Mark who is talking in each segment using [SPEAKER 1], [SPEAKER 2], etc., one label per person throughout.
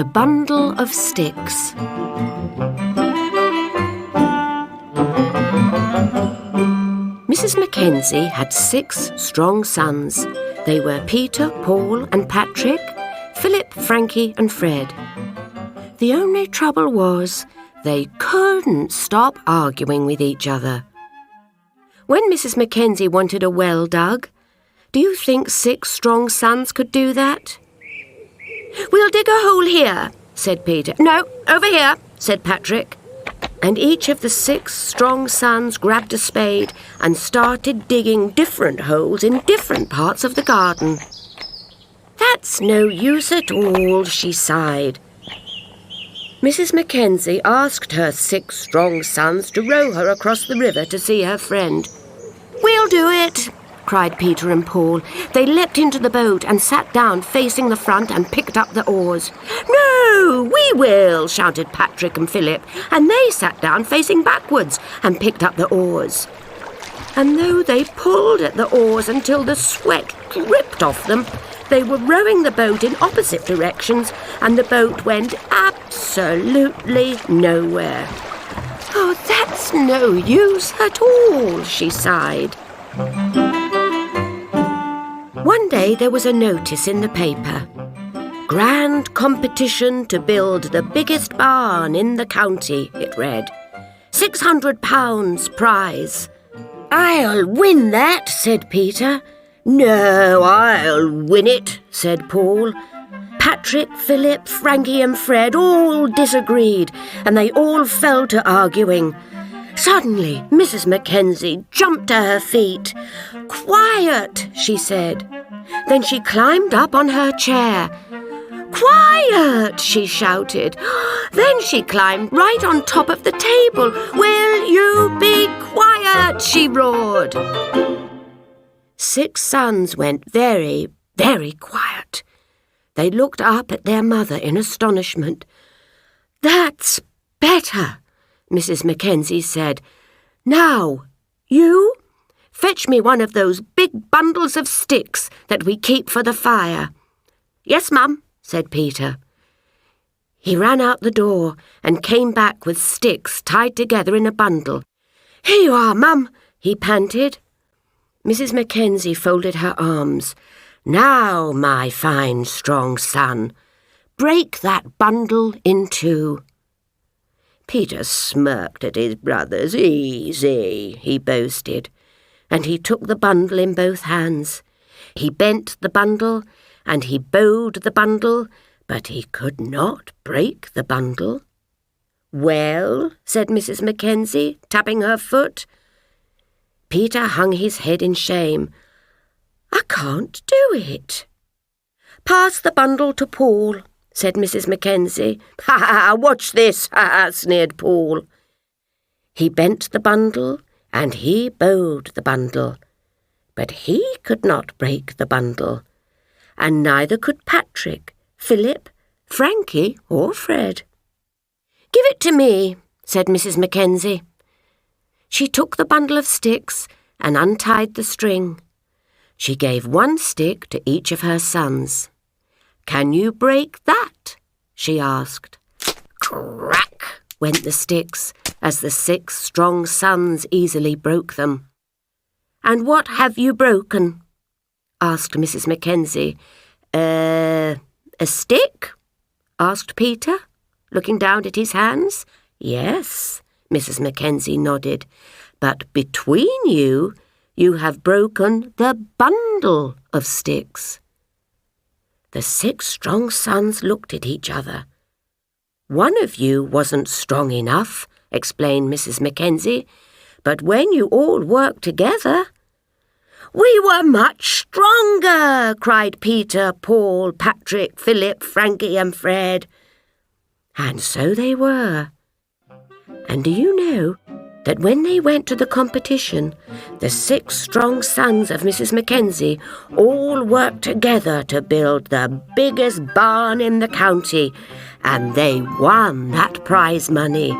[SPEAKER 1] The Bundle of Sticks. Mrs. Mackenzie had 6 strong sons. They were Peter, Paul and Patrick, Philip, Frankie and Fred. The only trouble was they couldn't stop arguing with each other. When Mrs. Mackenzie wanted a well dug, do you think 6 strong sons could do that? "We'll dig a hole here," said Peter. "No, over here," said Patrick. And each of the 6 strong sons grabbed a spade and started digging different holes in different parts of the garden. "That's no use at all," she sighed. Mrs. Mackenzie asked her 6 strong sons to row her across the river to see her friend. "We'll do it," cried Peter and Paul. They leapt into the boat and sat down facing the front and picked up the oars. "No, we will," shouted Patrick and Philip, and they sat down facing backwards and picked up the oars. And though they pulled at the oars until the sweat dripped off them, they were rowing the boat in opposite directions, and the boat went absolutely nowhere. "Oh, that's no use at all," she sighed. One day there was a notice in the paper. "Grand competition to build the biggest barn in the county," it read. £600 prize. "I'll win that," said Peter. "No, I'll win it," said Paul. Patrick, Philip, Frankie and Fred all disagreed, and they all fell to arguing. Suddenly, Mrs. Mackenzie jumped to her feet. "Quiet," she said. Then she climbed up on her chair. "Quiet," she shouted. Then she climbed right on top of the table. "Will you be quiet?" she roared. 6 sons went very, very quiet. They looked up at their mother in astonishment. "That's better," Mrs. Mackenzie said. "Now, you, fetch me one of those big bundles of sticks that we keep for the fire." "Yes, Mum," said Peter. He ran out the door and came back with sticks tied together in a bundle. "Here you are, Mum," he panted. Mrs. Mackenzie folded her arms. "Now, my fine, strong son, break that bundle in 2. Peter smirked at his brothers. "Easy," he boasted, and he took the bundle in both hands. He bent the bundle and he bowed the bundle, but he could not break the bundle. "Well," said Mrs. Mackenzie, tapping her foot. Peter hung his head in shame. "I can't do it." "Pass the bundle to Paul," said Mrs. Mackenzie. "Ha ha, watch this," sneered Paul. He bent the bundle and he bowed the bundle, but he could not break the bundle, and neither could Patrick, Philip, Frankie or Fred. "Give it to me," said Mrs. Mackenzie. She took the bundle of sticks and untied the string. She gave 1 stick to each of her sons. "Can you break that?" she asked. Crack went the sticks as the 6 strong sons easily broke them. "And what have you broken?" asked Mrs. Mackenzie. A stick?" asked Peter, looking down at his hands. "Yes," Mrs. Mackenzie nodded. "But between you, you have broken the bundle of sticks." The 6 strong sons looked at each other. "One of you wasn't strong enough," explained Mrs. Mackenzie, "but when you all worked together—" "We were much stronger," cried Peter, Paul, Patrick, Philip, Frankie and Fred. And so they were. And do you know that when they went to the competition, the 6 strong sons of Mrs. Mackenzie all worked together to build the biggest barn in the county, and they won that prize money,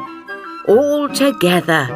[SPEAKER 1] all together.